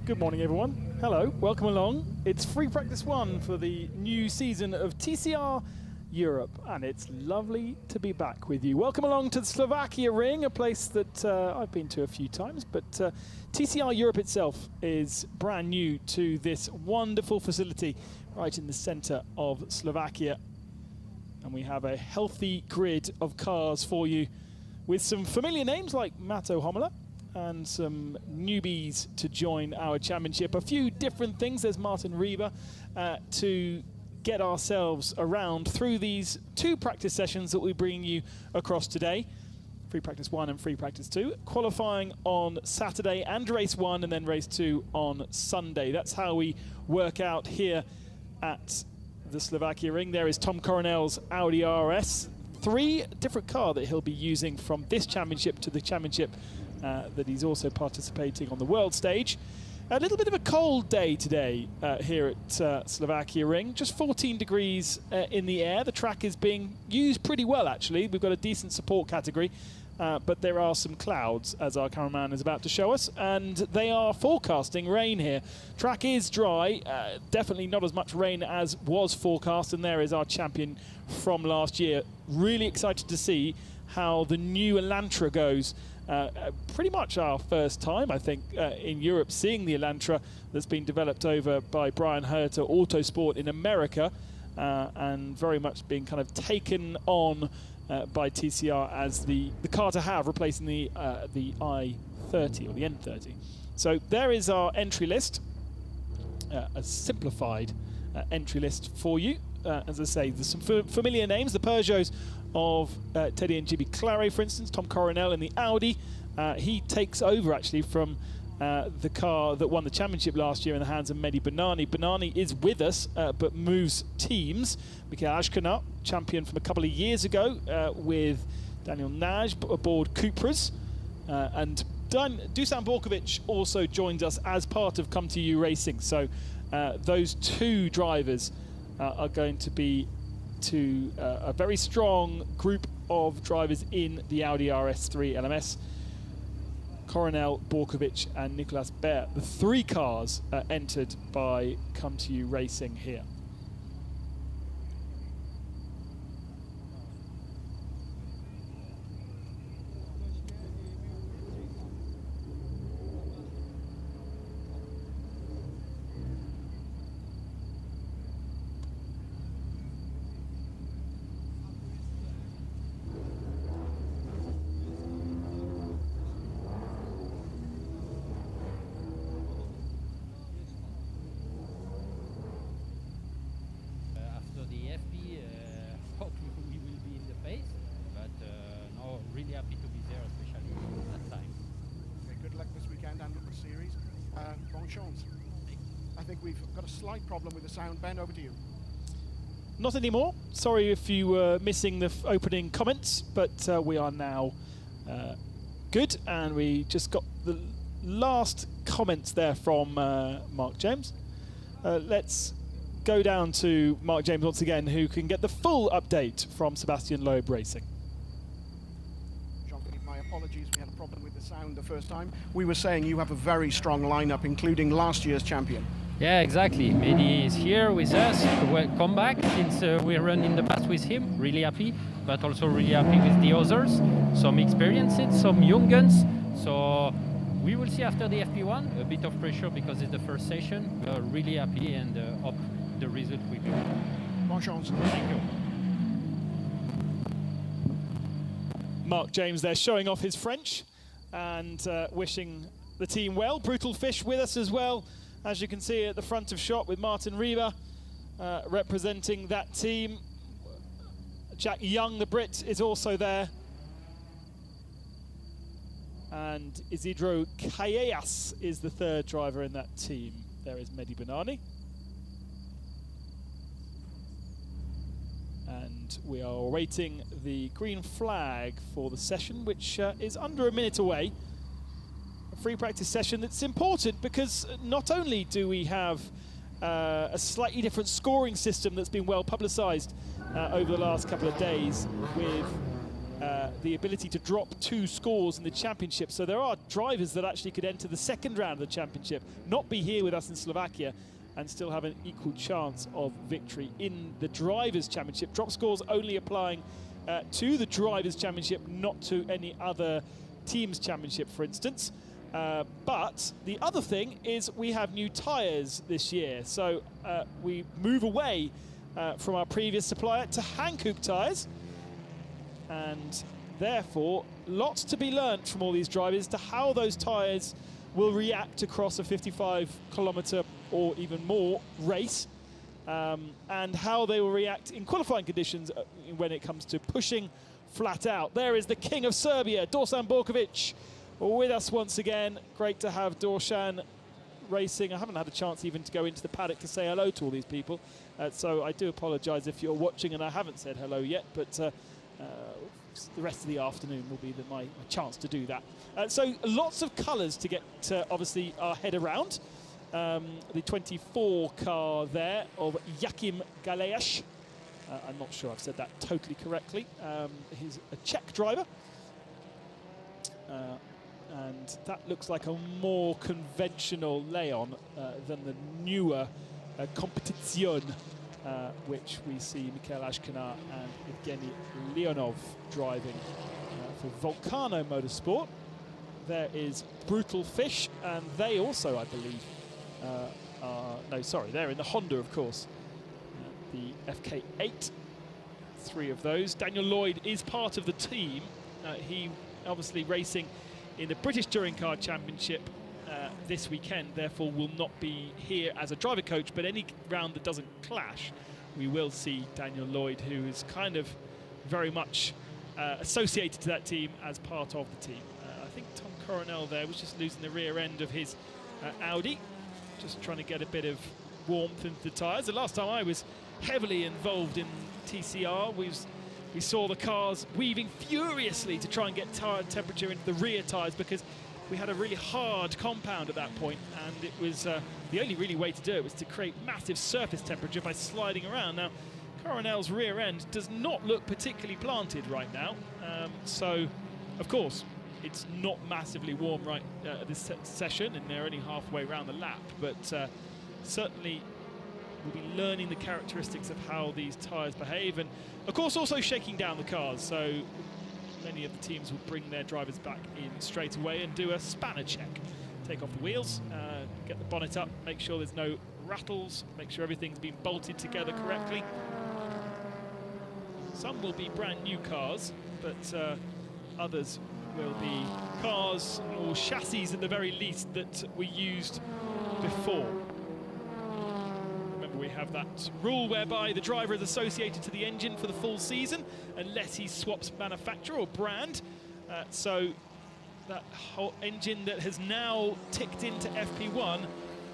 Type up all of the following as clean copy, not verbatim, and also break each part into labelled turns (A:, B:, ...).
A: Good morning, everyone. Hello, welcome along. It's Free Practice 1 for the new season of TCR Europe, and it's lovely to be back with you. Welcome along to the Slovakia Ring, a place that I've been to a few times, but TCR Europe itself is brand new to this wonderful facility right in the center of Slovakia. And we have a healthy grid of cars for you with some familiar names like Mato Homola, and some newbies to join our championship. A few different things. There's Martin Rieber to get ourselves around through these two practice sessions that we bring you across today. Free Practice 1 and Free Practice 2. Qualifying on Saturday and Race 1 and then Race 2 on Sunday. That's how we work out here at the Slovakia Ring. There is Tom Coronel's Audi RS3, different car that he'll be using from this championship to the championship that he's also participating on the world stage. A little bit of a cold day today here at Slovakia Ring. Just 14 degrees in the air. The track is being used pretty well, actually. We've got a decent support category, but there are some clouds, as our cameraman is about to show us, and they are forecasting rain here. Track is dry, definitely not as much rain as was forecast, and there is our champion from last year. Really excited to see how the new Elantra goes. Pretty much our first time, I think, in Europe seeing the Elantra that's been developed over by Brian Herter Autosport in America, and very much being kind of taken on by TCR as the car to have, replacing the i30 or the N30. So there is our entry list, a simplified entry list for you. As I say, there's some familiar names, the Peugeots of Teddy and Jimmy Clary, for instance. Tom Coronel in the Audi. He takes over, actually, from the car that won the championship last year in the hands of Mehdi Benani. Benani is with us, but moves teams. Mikael Ashkanat, champion from a couple of years ago with Daniel Naj aboard Cupras. And Dusan Borkovic also joins us as part of Come To You Racing. So those two drivers are going to be a very strong group of drivers in the Audi RS3 LMS. Coronel, Borkovic and Nicolas Baer, the three cars entered by Come To You Racing here.
B: Really happy to be there, especially that time.
C: Okay, good luck this weekend and with the series. Bon chance. I think we've got a slight problem with the sound. Ben, over to you.
A: Not anymore. Sorry if you were missing the opening comments, but we are now good, and we just got the last comments there from Mark James. Let's go down to Mark James once again, who can get the full update from Sebastian Loeb Racing.
C: Apologies, we had a problem with the sound the first time. We were saying you have a very strong lineup, including last year's champion.
B: Yeah, exactly. Mehdi is here with us. Welcome back since we run in the past with him. Really happy, but also really happy with the others. Some experienced, some young guns. So we will see after the FP1. A bit of pressure because it's the first session. We're really happy and hope the result will be good.
C: Bon chance.
B: Thank you.
A: Mark James there showing off his French and wishing the team well. Brutal Fish with us as well, as you can see at the front of shot with Martin Rieber representing that team. Jack Young, the Brit, is also there. And Isidro Callejas is the third driver in that team. There is Mehdi Benani. And we are awaiting the green flag for the session, which is under a minute away. A free practice session that's important because not only do we have a slightly different scoring system that's been well publicised over the last couple of days with the ability to drop 2 scores in the championship. So there are drivers that actually could enter the second round of the championship, not be here with us in Slovakia, and still have an equal chance of victory in the Drivers' Championship. Drop scores only applying to the Drivers' Championship, not to any other team's championship, for instance. But the other thing is we have new tyres this year. So we move away from our previous supplier to Hankook tyres. And therefore, lots to be learnt from all these drivers to how those tyres will react across a 55-kilometre or even more race, and how they will react in qualifying conditions when it comes to pushing flat out. There is the king of Serbia, Dusan Borkovic, with us once again. Great to have Dusan racing. I haven't had a chance even to go into the paddock to say hello to all these people, so I do apologise if you're watching and I haven't said hello yet, but the rest of the afternoon will be my chance to do that. So lots of colours to get obviously our head around. The 24 car there of Jakim Galeash. I'm not sure I've said that totally correctly. He's a Czech driver. And that looks like a more conventional Leon than the newer Competition, which we see Mikhail Ashkenar and Evgeny Leonov driving for Volcano Motorsport. There is Brutal Fish, and they also, I believe, they're in the Honda, of course. The FK8, 3 of those. Daniel Lloyd is part of the team. He obviously racing in the British Touring Car Championship this weekend, therefore will not be here as a driver coach, but any round that doesn't clash, we will see Daniel Lloyd, who is kind of very much associated to that team as part of the team. I think Tom Coronel there was just losing the rear end of his Audi, just trying to get a bit of warmth into the tyres. The last time I was heavily involved in TCR, we saw the cars weaving furiously to try and get tyre temperature into the rear tyres, because we had a really hard compound at that point, and it was the only really way to do it was to create massive surface temperature by sliding around. Now, Coronel's rear end does not look particularly planted right now, so of course it's not massively warm right at this session, and they're only halfway around the lap, but certainly we'll be learning the characteristics of how these tyres behave, and of course also shaking down the cars. So many of the teams will bring their drivers back in straight away and do a spanner check. Take off the wheels, get the bonnet up, make sure there's no rattles, make sure everything's been bolted together correctly. Some will be brand new cars, but others will be cars or chassis at the very least that we used before. Remember, we have that rule whereby the driver is associated to the engine for the full season unless he swaps manufacturer or brand. So that whole engine that has now ticked into FP1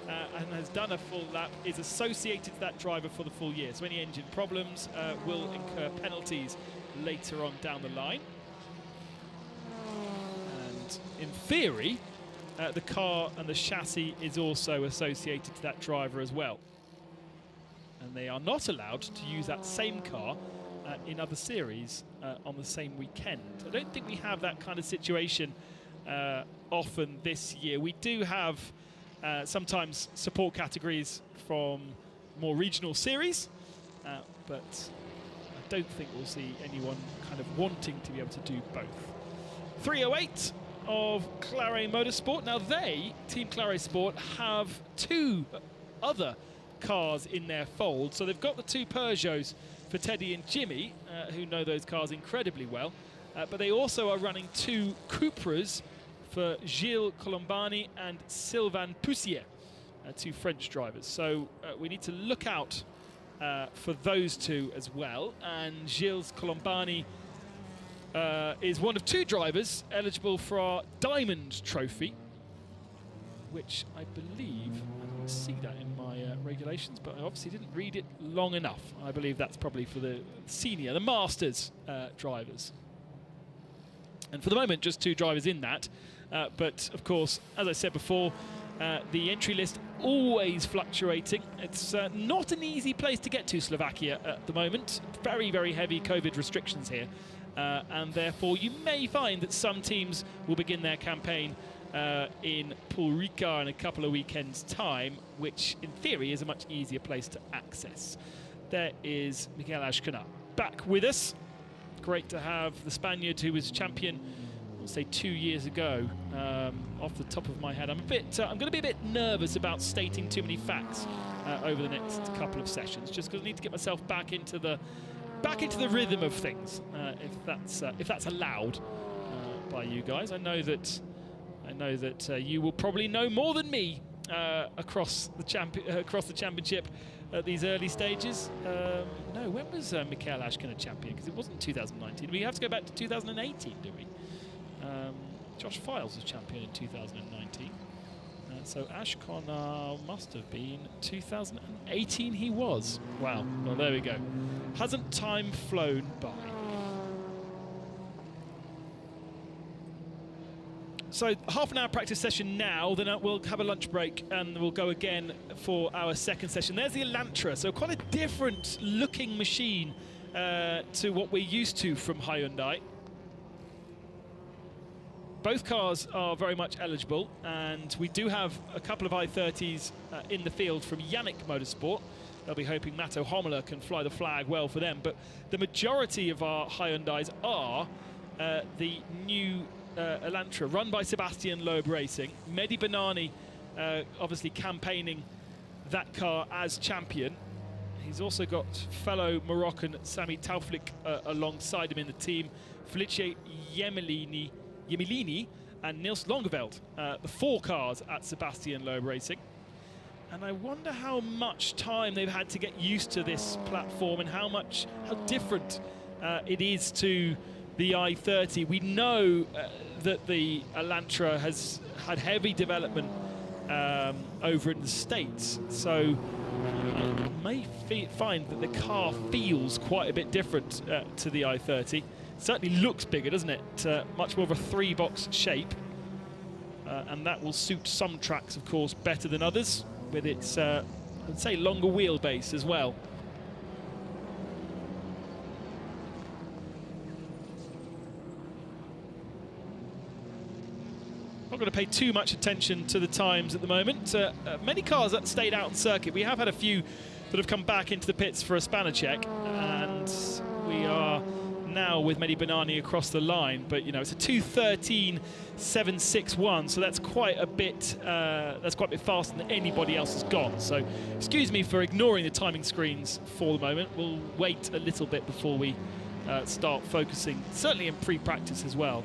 A: and has done a full lap is associated to that driver for the full year. So any engine problems will incur penalties later on down the line. And in theory, the car and the chassis is also associated to that driver as well. And they are not allowed to use that same car in other series on the same weekend. I don't think we have that kind of situation often this year. We do have sometimes support categories from more regional series, but I don't think we'll see anyone kind of wanting to be able to do both. 308 of Claret Motorsport. Now Team Claret Sport, have 2 other cars in their fold. So they've got the 2 Peugeots for Teddy and Jimmy, who know those cars incredibly well. But they also are running 2 Cupras for Gilles Colombani and Sylvain Poussier, 2 French drivers. So we need to look out for those 2 as well. And Gilles Colombani is one of 2 drivers eligible for our Diamond Trophy, which I believe, I don't see that in my regulations, but I obviously didn't read it long enough. I believe that's probably for the senior, the Masters drivers. And for the moment, just 2 drivers in that. But of course, as I said before, the entry list always fluctuating. It's not an easy place to get to, Slovakia, at the moment. Very, very heavy COVID restrictions here. and therefore you may find that some teams will begin their campaign in Pulrica in a couple of weekends' time, which in theory is a much easier place to access. There is Miguel Ashkana back with us. Great to have the Spaniard who was champion, I'll say 2 years ago. Off the top of my head, I'm going to be a bit nervous about stating too many facts over the next couple of sessions, just because I need to get myself back into the rhythm of things, if that's allowed by you guys. I know that you will probably know more than me across the championship at these early stages. No, when was Mikael Ashkana champion? Because it wasn't 2019. We have to go back to 2018, do we? Josh Files was champion in 2019. So Ashkana must have been 2018 he was. Wow, well there we go. Hasn't time flown by. So half an hour practice session now, then we'll have a lunch break and we'll go again for our second session. There's the Elantra, so quite a different looking machine to what we're used to from Hyundai. Both cars are very much eligible, and we do have a couple of i30s in the field from Yannick Motorsport. They'll be hoping Matto Hommler can fly the flag well for them, but the majority of our Hyundais are the new Elantra, run by Sebastian Loeb Racing. Mehdi Banani obviously campaigning that car as champion. He's also got fellow Moroccan Sami Tauflik alongside him in the team, Felice Yemelini and Niels Longeveld, the 4 cars at Sebastian Loeb Racing. And I wonder how much time they've had to get used to this platform and how different it is to the i30. We know that the Elantra has had heavy development over in the States, so you may find that the car feels quite a bit different to the i30. Certainly looks bigger, doesn't it? Much more of a 3-box shape, and that will suit some tracks, of course, better than others, with its, I'd say, longer wheelbase as well. Not going to pay too much attention to the times at the moment. Many cars that stayed out on circuit. We have had a few that have come back into the pits for a spanner check, and we are now with Mehdi Banani across the line, but you know, it's a 2:13.761, so that's quite a bit faster than anybody else has gone. So excuse me for ignoring the timing screens for the moment. We'll wait a little bit before we start focusing, certainly in pre-practice as well,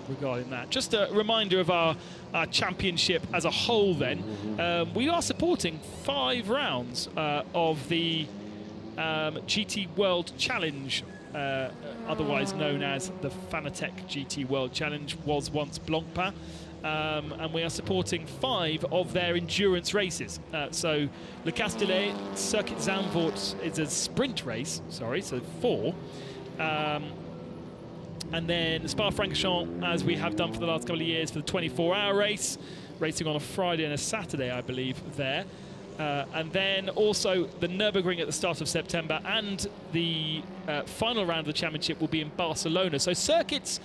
A: regarding that. Just a reminder of our championship as a whole then. We are supporting 5 rounds of the GT World Challenge, otherwise known as the Fanatec GT World Challenge, was once Blancpain, and we are supporting 5 of their endurance races. So Le Castellet Circuit Zandvoort is a sprint race, sorry, so 4. And then Spa-Francorchamps, as we have done for the last couple of years, for the 24-hour race, racing on a Friday and a Saturday, I believe, there. And then also the Nürburgring at the start of September, and the final round of the championship will be in Barcelona. So circuits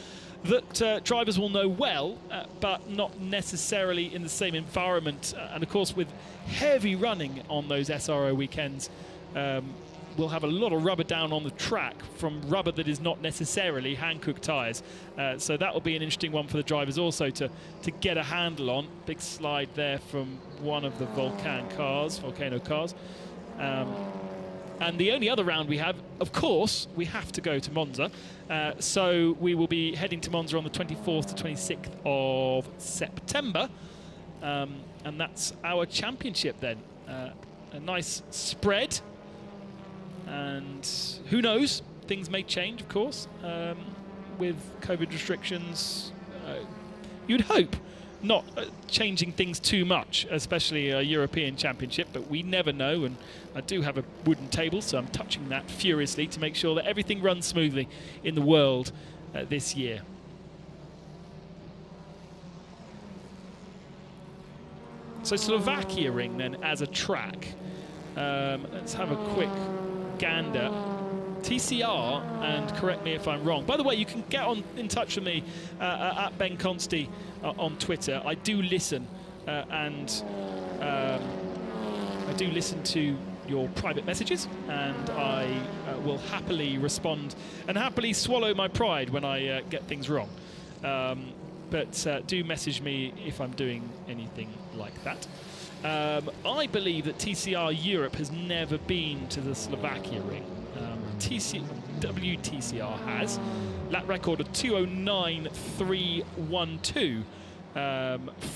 A: that drivers will know well, but not necessarily in the same environment. And of course, with heavy running on those SRO weekends, we'll have a lot of rubber down on the track from rubber that is not necessarily Hankook tyres. So that will be an interesting one for the drivers also to get a handle on. Big slide there from one of the volcano cars. And the only other round we have, of course, we have to go to Monza. So we will be heading to Monza on the 24th to 26th of September. And that's our championship then. A nice spread. And who knows, things may change, of course, with COVID restrictions. You'd hope not changing things too much, especially a European Championship, but we never know. And I do have a wooden table, so I'm touching that furiously to make sure that everything runs smoothly in the world this year. So Slovakia Ring then as a track. Let's have a quick gander. TCR, and correct me if I'm wrong. By the way, you can get in touch with me at Ben Consti on Twitter. I do listen, and I do listen to your private messages, and I will happily respond and happily swallow my pride when I get things wrong. But do message me if I'm doing anything like that. I believe that TCR Europe has never been to the Slovakia Ring. WTCR has. Lap record of 209.312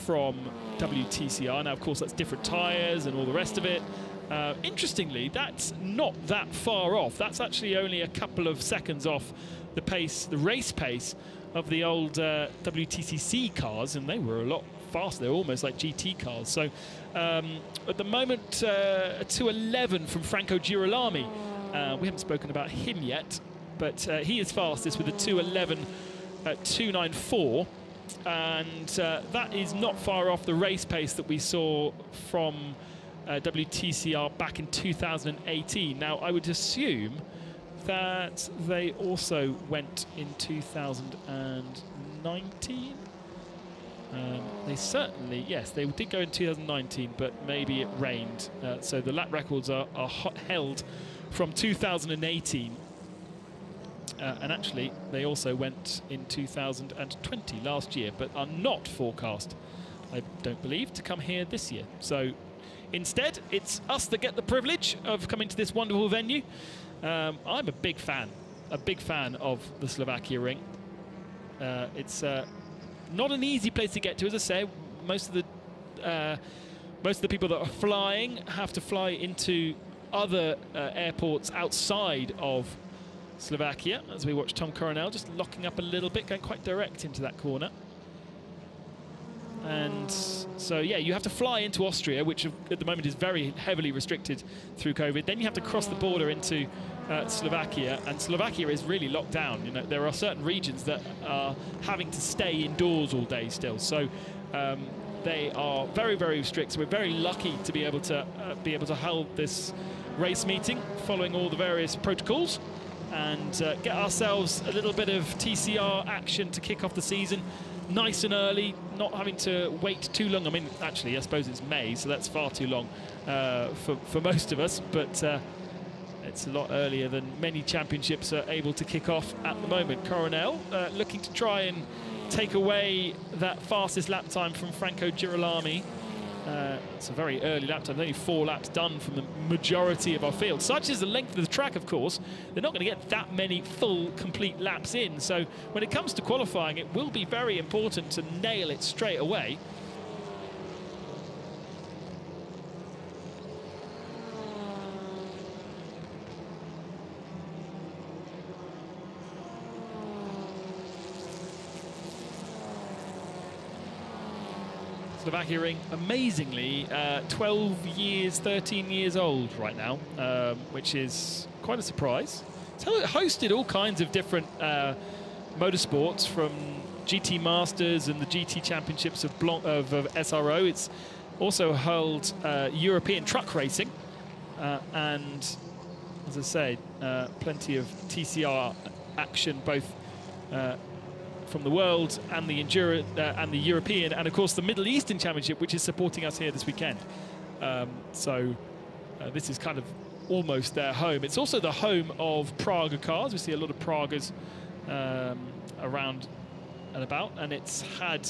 A: from WTCR. Now, of course, that's different tyres and all the rest of it. Interestingly, that's not that far off. That's actually only a couple of seconds off the pace, the race pace of the old WTCC cars, and they were a lot faster. They're almost like GT cars. So at the moment, a 2:11 from Franco Girolami. We haven't spoken about him yet, but he is fastest with a 2:11 at 2:94, and that is not far off the race pace that we saw from WTCR back in 2018. Now, I would assume that they also went in 2019. They certainly, yes, they did go in 2019, but maybe it rained. So the lap records are held from 2018. And actually, they also went in 2020, last year, but are not forecast, I don't believe, to come here this year. So instead, it's us that get the privilege of coming to this wonderful venue. I'm a big fan of the Slovakia Ring. It's not an easy place to get to, as I say. Most of the people that are flying have to fly into other airports outside of Slovakia. As we watch Tom Coronel just locking up a little bit, going quite direct into that corner. And so, yeah, you have to fly into Austria, which at the moment is very heavily restricted through COVID. Then you have to cross the border into Slovakia, and Slovakia is really locked down. You know, there are certain regions that are having to stay indoors all day still. So they are very, very strict. So we're very lucky to be able to hold this race meeting, following all the various protocols, and get ourselves a little bit of TCR action to kick off the season. Nice and early, not having to wait too long. I mean, actually, I suppose it's May, so that's far too long for most of us, but it's a lot earlier than many championships are able to kick off at the moment. Coronel looking to try and take away that fastest lap time from Franco Girolami. It's a very early lap time, only 4 laps done from the majority of our field. Such is the length of the track, of course. They're not going to get that many full, complete laps in. So when it comes to qualifying, it will be very important to nail it straight away. Slovakia Ring, amazingly, 12 years, 13 years old right now, which is quite a surprise. So it hosted all kinds of different motorsports, from GT Masters and the GT Championships of SRO. It's also held European truck racing, and as I say, plenty of TCR action, both from the world and the European, and of course the Middle Eastern Championship, which is supporting us here this weekend. So this is kind of almost their home. It's also the home of Praga cars. We see a lot of Pragas around and about, and it's had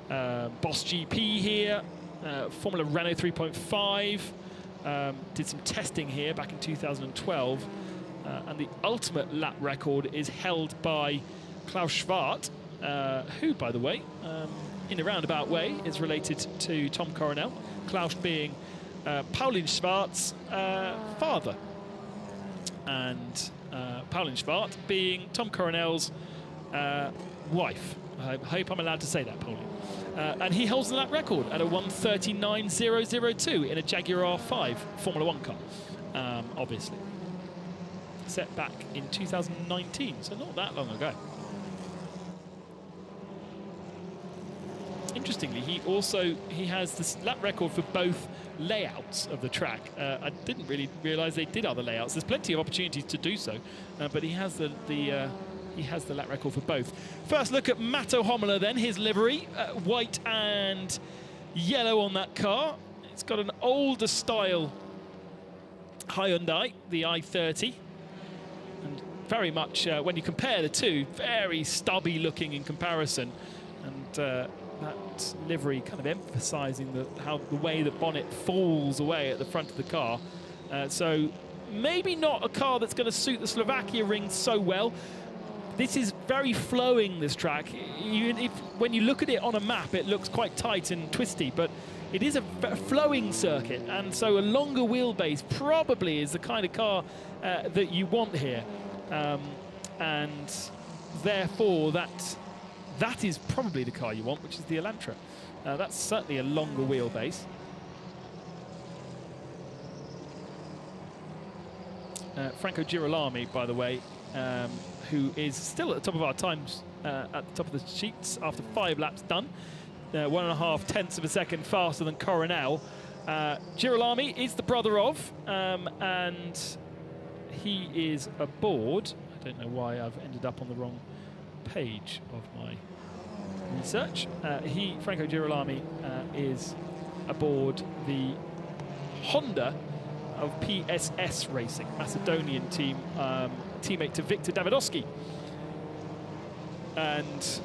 A: Boss GP here, Formula Renault 3.5, did some testing here back in 2012, and the ultimate lap record is held by Klaus Schwart, who, by the way, in a roundabout way, is related to Tom Coronel. Klaus being Pauline Schwart's father, and Pauline Schwart being Tom Coronel's wife. I hope I'm allowed to say that, Pauline. And he holds the lap record at a 1:39.002 in a Jaguar R5 Formula 1 car, obviously. Set back in 2019, so not that long ago. interestingly, he has this lap record for both layouts of the track. I didn't really realise they did other layouts. There's plenty of opportunities to do so, but he has the lap record for both. First look at Matto Homola then, his livery, white and yellow on that car. It's got an older style Hyundai, the i30, and very much, when you compare the two, very stubby looking in comparison, and that livery kind of emphasising the way the bonnet falls away at the front of the car. So maybe not a car that's going to suit the Slovakia Ring so well. This is very flowing, this track. When you look at it on a map, it looks quite tight and twisty, but it is a flowing circuit, and so a longer wheelbase probably is the kind of car that you want here. And therefore, that is probably the car you want, which is the Elantra. That's certainly a longer wheelbase. Franco Girolami, by the way, who is still at the top of our times, at the top of the sheets after 5 laps done. 1.5 tenths of a second faster than Coronel. Girolami is the brother of, and he is aboard. I don't know why I've ended up on the wrong page of my research. Franco Girolami, is aboard the Honda of PSS Racing, Macedonian team, teammate to Victor Davidowski. And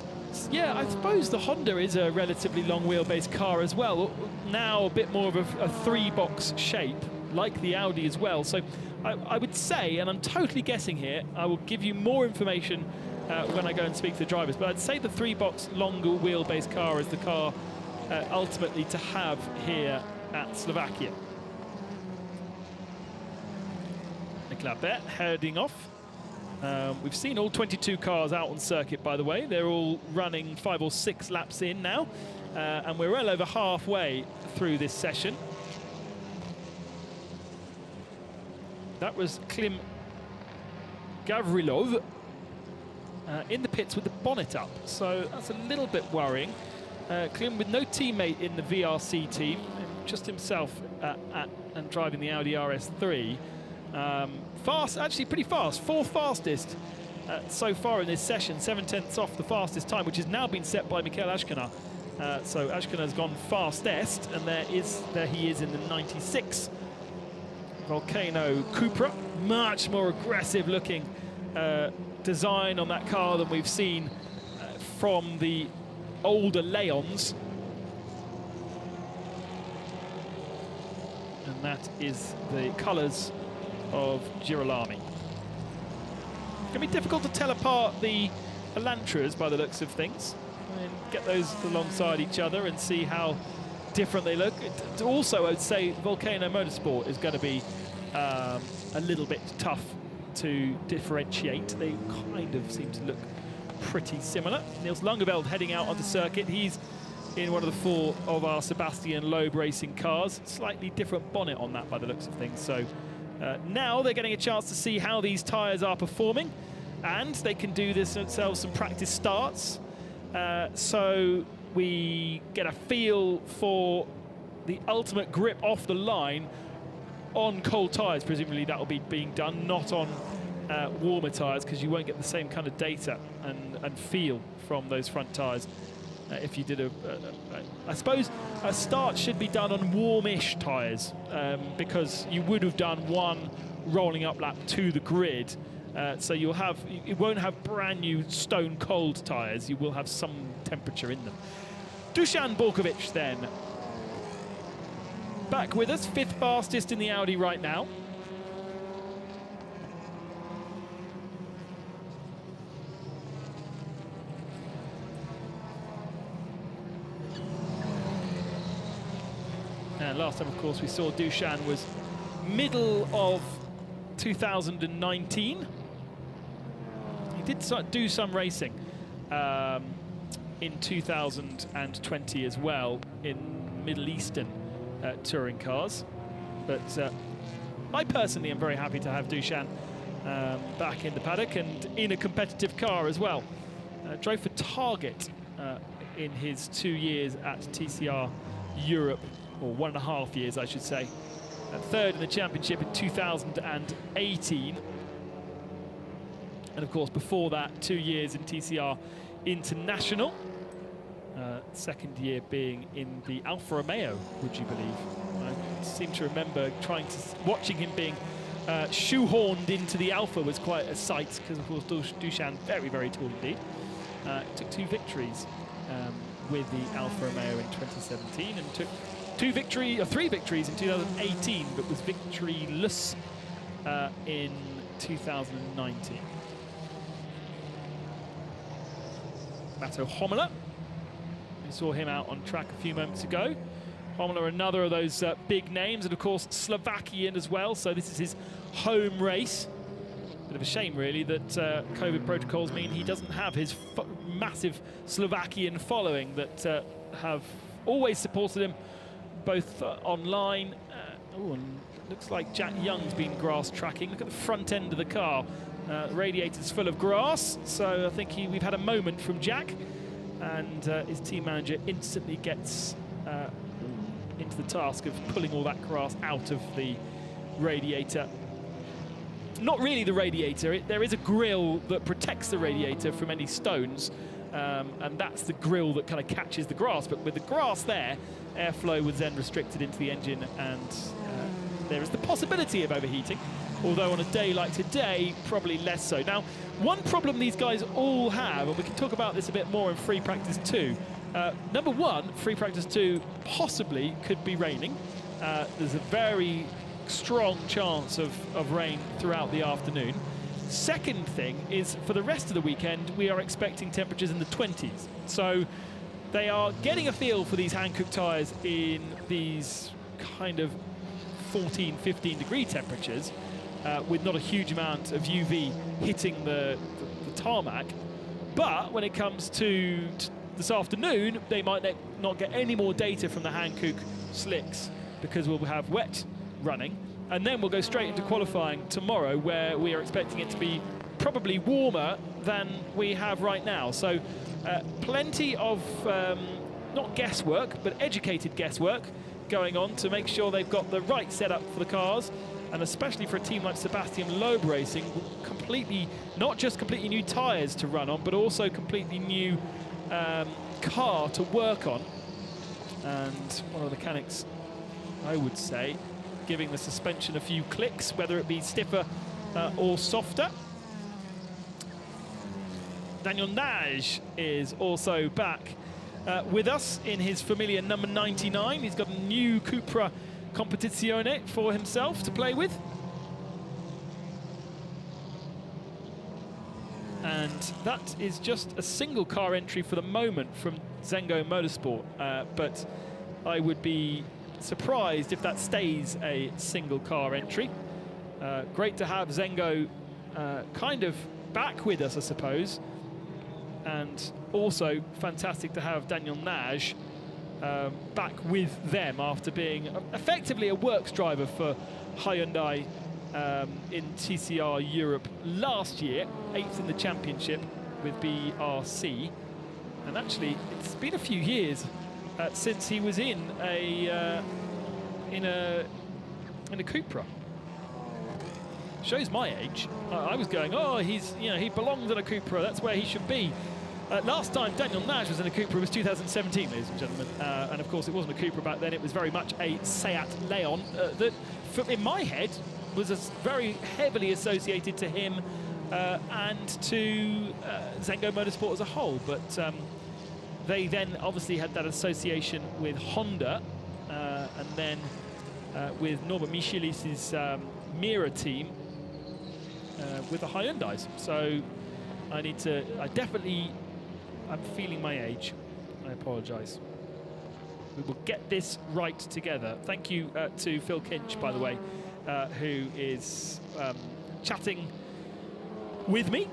A: yeah, I suppose the Honda is a relatively long wheelbase car as well. Now a bit more of a 3-box shape, like the Audi as well. So I would say, and I'm totally guessing here, I will give you more information when I go and speak to the drivers, but I'd say the 3-box longer wheelbase car is the car ultimately to have here at Slovakia. Leclerc heading off. We've seen all 22 cars out on circuit, by the way. They're all running 5 or 6 laps in now, and we're well over halfway through this session. That was Klim Gavrilov in the pits with the bonnet up, so that's a little bit worrying. Klim with no teammate in the VRC team, just himself and driving the Audi RS3. Fast, actually pretty fast, 4th fastest so far in this session, 7 tenths off the fastest time, which has now been set by Michael Ashkenar. So Ashkenar has gone fastest, and there he is in the 96 Volcano Cupra. Much more aggressive looking design on that car than we've seen from the older Leons. And that is the colours of Girolami. It's going to be difficult to tell apart the Elantras by the looks of things. I mean, get those alongside each other and see how different they look. Also, I'd say Volcano Motorsport is going to be a little bit tough to differentiate. They kind of seem to look pretty similar. Niels Langeveld heading out onto circuit. He's in one of the 4 of our Sebastian Loeb racing cars. Slightly different bonnet on that by the looks of things. So now they're getting a chance to see how these tyres are performing, and they can do this themselves some practice starts. So we get a feel for the ultimate grip off the line on cold tyres. Presumably that will be being done, not on warmer tyres, because you won't get the same kind of data and feel from those front tyres. If you did I suppose a start should be done on warmish tyres, because you would have done one rolling up lap to the grid. So you won't have brand new stone cold tyres. You will have some temperature in them. Dusan Borkovic then back with us, 5th fastest in the Audi right now. And last time, of course, we saw Dusan was middle of 2019. He did do some racing in 2020 as well in Middle Eastern touring cars. But I personally am very happy to have Dusan back in the paddock and in a competitive car as well. Drove for Target in his 2 years at TCR Europe, or 1.5 years, I should say. Third in the championship in 2018. And of course, before that, 2 years in TCR International. Second year being in the Alfa Romeo, would you believe? I seem to remember watching him being shoehorned into the Alfa was quite a sight, because of course Dusan, very, very tall indeed. Took 2 victories with the Alfa Romeo in 2017, and took 3 victories in 2018, but was victoryless in 2019. Matto Homola, we saw him out on track a few moments ago. Homola, another of those big names, and of course Slovakian as well, so this is his home race. Bit of a shame really that COVID protocols mean he doesn't have his massive Slovakian following that have always supported him, both online. And looks like Jack Young's been grass tracking. Look at the front end of the car. Radiator's full of grass, so I think we've had a moment from Jack, and his team manager instantly gets into the task of pulling all that grass out of the radiator. Not really the radiator, there is a grill that protects the radiator from any stones, and that's the grill that kind of catches the grass. But with the grass there, airflow was then restricted into the engine, and there is the possibility of overheating, although on a day like today, probably less so. Now, one problem these guys all have, and we can talk about this a bit more in Free Practice 2, number one, Free Practice 2 possibly could be raining. There's a very strong chance of rain throughout the afternoon. Second thing is, for the rest of the weekend, we are expecting temperatures in the 20s. So they are getting a feel for these Hankook tyres in these kind of 14, 15 degree temperatures, with not a huge amount of UV hitting the tarmac. But when it comes to this afternoon, they might not get any more data from the Hankook slicks, because we'll have wet running, and then we'll go straight into qualifying tomorrow, where we are expecting it to be probably warmer than we have right now. So plenty of not guesswork, but educated guesswork going on to make sure they've got the right setup for the cars, and especially for a team like Sebastian Loeb Racing, not just completely new tyres to run on, but also completely new car to work on. And one of the mechanics, I would say, giving the suspension a few clicks, whether it be stiffer or softer. Daniel Nage is also back with us in his familiar number 99. He's got a new Cupra Competizione for himself to play with. And that is just a single car entry for the moment from Zengo Motorsport, but I would be surprised if that stays a single car entry. Great to have Zengo kind of back with us, I suppose, and also fantastic to have Daniel Nage back with them after being effectively a works driver for Hyundai in TCR Europe last year, 8th in the championship with BRC. And actually, it's been a few years since he was in a Cupra. Shows my age. I was going, oh, he belongs in a Cupra. That's where he should be. Last time Daniel Nage was in a Cupra was 2017, ladies and gentlemen. And of course, it wasn't a Cupra back then. It was very much a Seat Leon that, in my head, was very heavily associated to him and to Zengo Motorsport as a whole. But they then obviously had that association with Honda, and then with Norbert Michelis's Mira team with the Hyundais. So I'm feeling my age. I apologise. We will get this right together. Thank you to Phil Kinch, by the way, who is chatting with me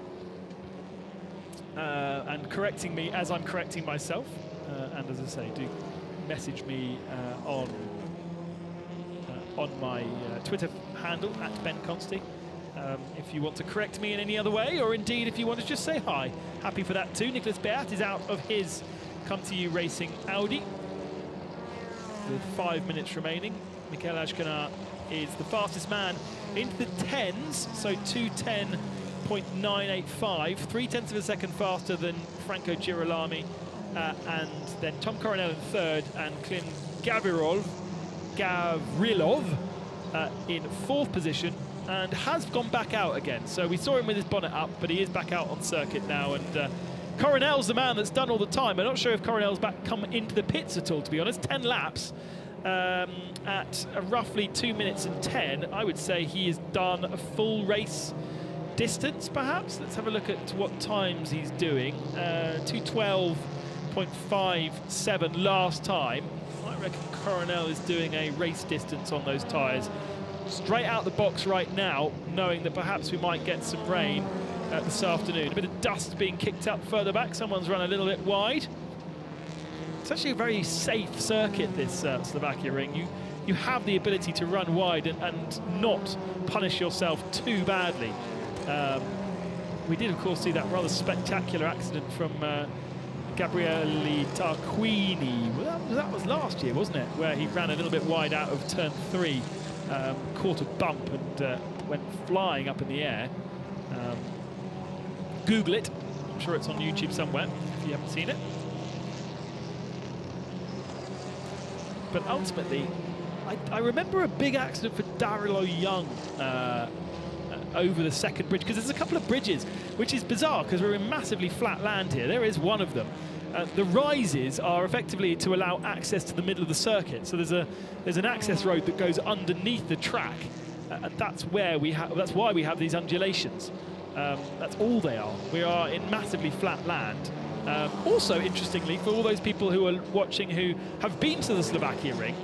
A: and correcting me as I'm correcting myself. And as I say, do message me on my Twitter handle @BenConsty if you want to correct me in any other way, or indeed if you want to just say hi. Happy for that too. Nicholas Beat is out of his come to you racing Audi with 5 minutes remaining. Mikel Ashkenar is the fastest man into the 10s, so 2:10.985, 3/10 of a second faster than Franco Girolami, and then Tom Coronel in third, and Klin Gavrilov in fourth position, and has gone back out again. So we saw him with his bonnet up, but he is back out on circuit now, and Coronel's the man that's done all the time. I'm not sure if Coronel's come into the pits at all, to be honest. 10 laps at roughly 2 minutes and 10. I would say he has done a full race distance, perhaps. Let's have a look at what times he's doing. 2:12.57 last time. I reckon Coronel is doing a race distance on those tyres. Straight out the box right now, knowing that perhaps we might get some rain this afternoon. A bit of dust being kicked up further back. Someone's run a little bit wide. It's actually a very safe circuit, this Slovakia Ring. You have the ability to run wide and not punish yourself too badly. We did, of course, see that rather spectacular accident from Gabriele Tarquini. Well, that was last year, wasn't it? Where he ran a little bit wide out of turn 3, caught a bump and went flying up in the air. Google it. I'm sure it's on YouTube somewhere if you haven't seen it. But ultimately, I remember a big accident for Darilo Young over the second bridge, because there's a couple of bridges, which is bizarre because we're in massively flat land here. There is one of them. The rises are effectively to allow access to the middle of the circuit. So there's an access road that goes underneath the track, and that's why we have these undulations. That's all they are. We are in massively flat land. Also, interestingly, for all those people who are watching who have been to the Slovakia Ring,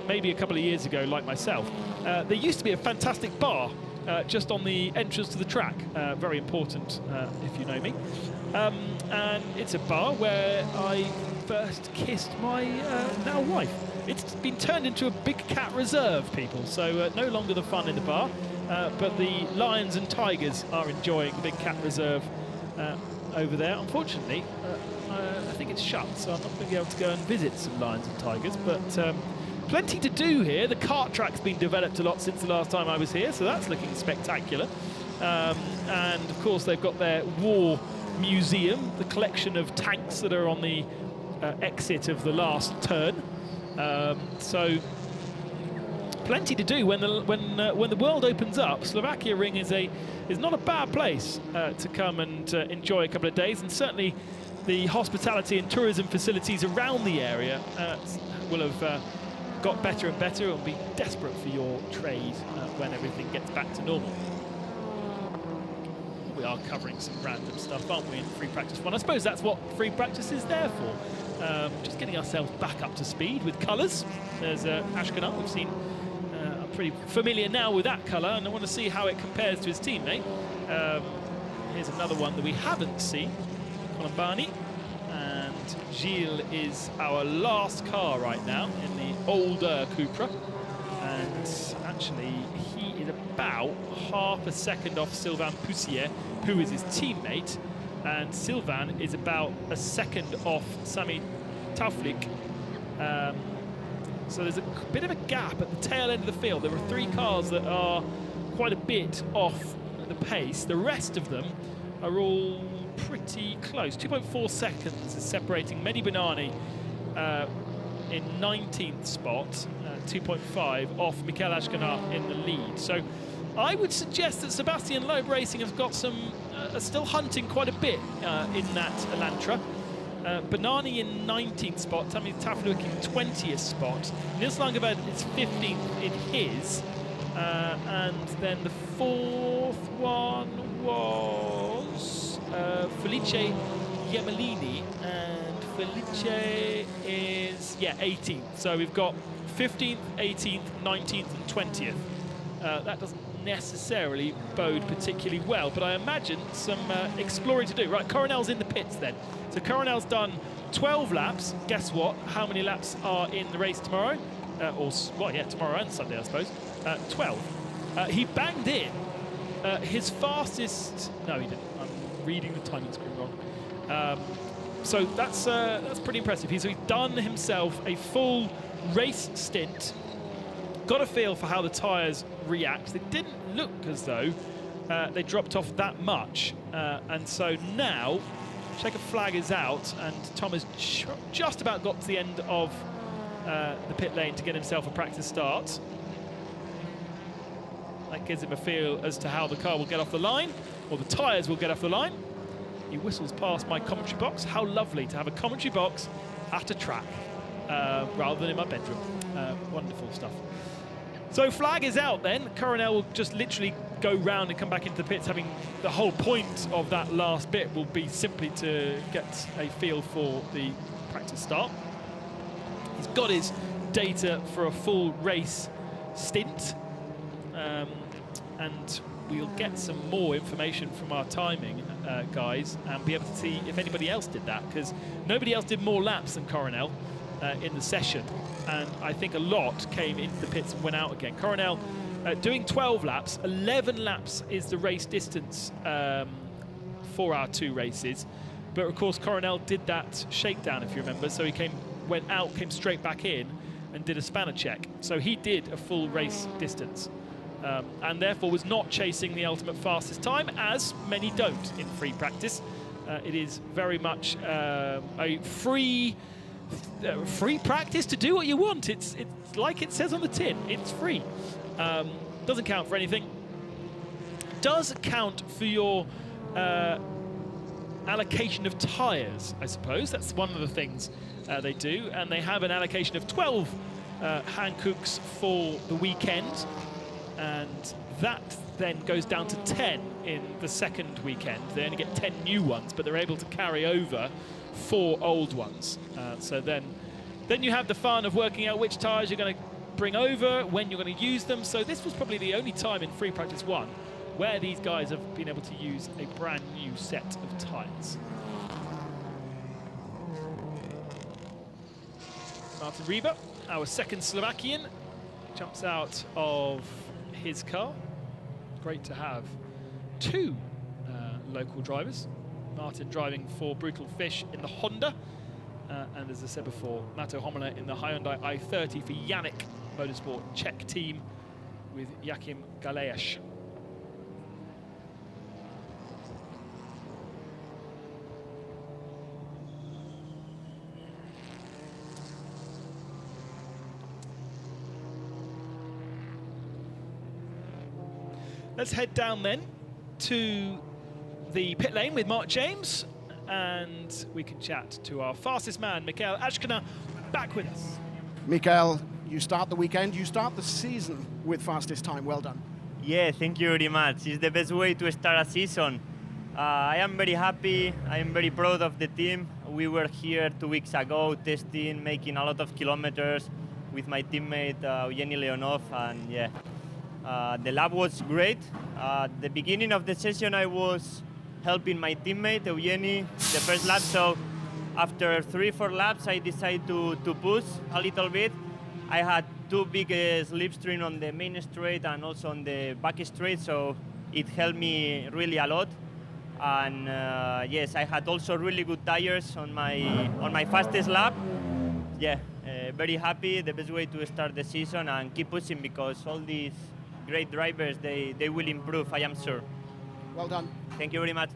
A: maybe a couple of years ago, like myself, there used to be a fantastic bar just on the entrance to the track. Very important if you know me. And it's a bar where I first kissed my now wife. It's been turned into a big cat reserve, people, so no longer the fun in the bar, but the lions and tigers are enjoying the big cat reserve over there. Unfortunately, I think it's shut, so I'm not going to be able to go and visit some lions and tigers, but plenty to do here. The kart track's been developed a lot since the last time I was here, so that's looking spectacular. And of course they've got their war museum, the collection of tanks that are on the exit of the last turn. So plenty to do when the world opens up. Slovakia Ring is not a bad place to come and enjoy a couple of days, and certainly the hospitality and tourism facilities around the area will have got better and better. It will be desperate for your trade when everything gets back to normal. We are covering some random stuff, aren't we, in Free Practice 1? I suppose that's what Free Practice is there for. Just getting ourselves back up to speed with colours. There's Ashkenar. We've seen, I'm pretty familiar now with that colour, and I want to see how it compares to his teammate. Here's another one that we haven't seen, Colombani. And Gilles is our last car right now in the older Cupra. And actually, he is about half a second off Sylvain Poussier, who is his teammate. And Sylvain is about a second off Sami Tauflik. So there's a bit of a gap at the tail end of the field. There are 3 cars that are quite a bit off the pace. The rest of them are all pretty close. 2.4 seconds is separating Mehdi Benani in 19th spot, 2.5 off Mikel Ashkenar in the lead. So I would suggest that Sebastian Loeb Racing has got some, still hunting quite a bit in that Elantra. Benani in 19th spot, Sami Tauflik in 20th spot. Nils Langevad is 15th in his. And then the 4th one was Felice Gemelini, and Felice is 18th. So we've got 15th, 18th, 19th and 20th. That doesn't necessarily bode particularly well, but I imagine some exploring to do. Right, Coronel's in the pits then. So Coronel's done 12 laps. Guess what? How many laps are in the race tomorrow? Tomorrow and Sunday, I suppose. 12. He banged in his fastest... No, he didn't. I'm reading the timing screen wrong. So that's pretty impressive. He's done himself a full race stint, got a feel for how the tyres react. They didn't look as though they dropped off that much. And so now, checker flag is out, and Tom has just about got to the end of the pit lane to get himself a practice start. That gives him a feel as to how the car will get off the line, or the tyres will get off the line. He whistles past my commentary box. How lovely to have a commentary box at a track rather than in my bedroom. Wonderful stuff. So flag is out then. Coronel will just literally go round and come back into the pits, having the whole point of that last bit will be simply to get a feel for the practice start. He's got his data for a full race stint. And we'll get some more information from our timing guys and be able to see if anybody else did that, because nobody else did more laps than Coronel in the session, and I think a lot came into the pits and went out again. Coronel doing 12 laps, 11 laps is the race distance for our two races, but of course Coronel did that shakedown, if you remember, so he went out, came straight back in and did a spanner check, so he did a full race distance. And therefore was not chasing the ultimate fastest time, as many don't in free practice. It is very much a free practice to do what you want. It's like it says on the tin, it's free. Doesn't count for anything. Does count for your allocation of tyres, I suppose. That's one of the things they do, and they have an allocation of 12 Hankooks for the weekend. And that then goes down to 10 in the second weekend. They only get 10 new ones, but they're able to carry over 4 old ones. So then you have the fun of working out which tyres you're going to bring over, when you're going to use them. So this was probably the only time in Free Practice 1 where these guys have been able to use a brand new set of tyres. Martin Rieber, our second Slovakian, jumps out of his car. Great to have 2 local drivers. Martin driving for Brutal Fish in the Honda, and as I said before, Mato Homela in the Hyundai i30 for Yannick Motorsport Czech team with Jakim Galeasz. Let's head down then to the pit lane with Mark James, and we can chat to our fastest man, Mikael Ashkina, back with us.
C: Mikael, you start the weekend, you start the season with fastest time. Well done.
D: Yeah, thank you very much. It's the best way to start a season. I am very happy. I am very proud of the team. We were here 2 weeks ago testing, making a lot of kilometers with my teammate Evgeny Leonov, and yeah. The lap was great. At the beginning of the session, I was helping my teammate, Evgeny, the first lap. So after 3-4 laps, I decided to push a little bit. I had 2 big slipstream on the main straight and also on the back straight, so it helped me really a lot. And yes, I had also really good tires on my fastest lap. Yeah, very happy. The best way to start the season and keep pushing, because all these great drivers, they will improve, I am sure.
C: Well done.
D: Thank you very much.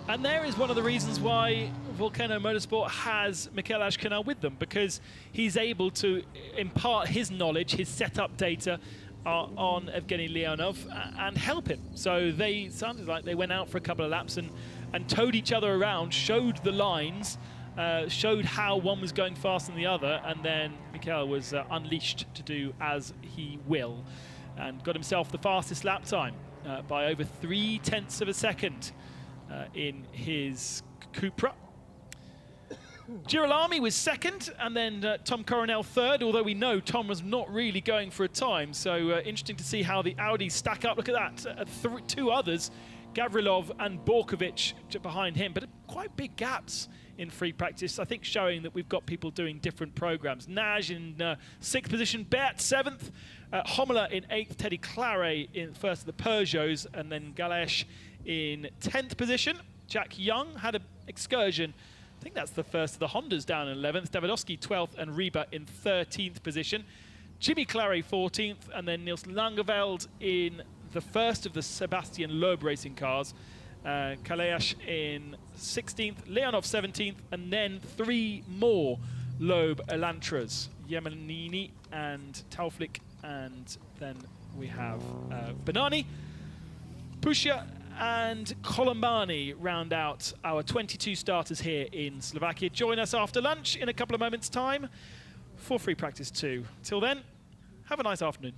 A: And there is one of the reasons why Volcano Motorsport has Mikael Ashkina with them, because he's able to impart his knowledge, his setup data on Evgeny Leonov and help him. So they sounded like they went out for a couple of laps and towed each other around, showed the lines, showed how one was going faster than the other, and then Mikael was unleashed to do as he will, and got himself the fastest lap time by over 0.3 of a second in his Cupra. Girolami was second, and then Tom Coronel third, although we know Tom was not really going for a time, so interesting to see how the Audis stack up. Look at that, 2 others, Gavrilov and Borkovic behind him, but quite big gaps in free practice, I think showing that we've got people doing different programs. Naj in 6th position, Beat 7th, Homela in 8th, Teddy Claret in 1st of the Peugeots, and then Galeasz in 10th position. Jack Young had an excursion. I think that's the first of the Hondas down in 11th. Davidowski 12th and Reba in 13th position. Jimmy Clary 14th, and then Niels Langeveld in the first of the Sebastian Loeb racing cars. Kaleas in 16th, Leonov 17th, and then 3 more Loeb Elantras, Yemenini and Tauflik, and then we have Benani, Pusha and Colombani round out our 22 starters here in Slovakia. Join us after lunch in a couple of moments' time for Free Practice 2. Till then, have a nice afternoon.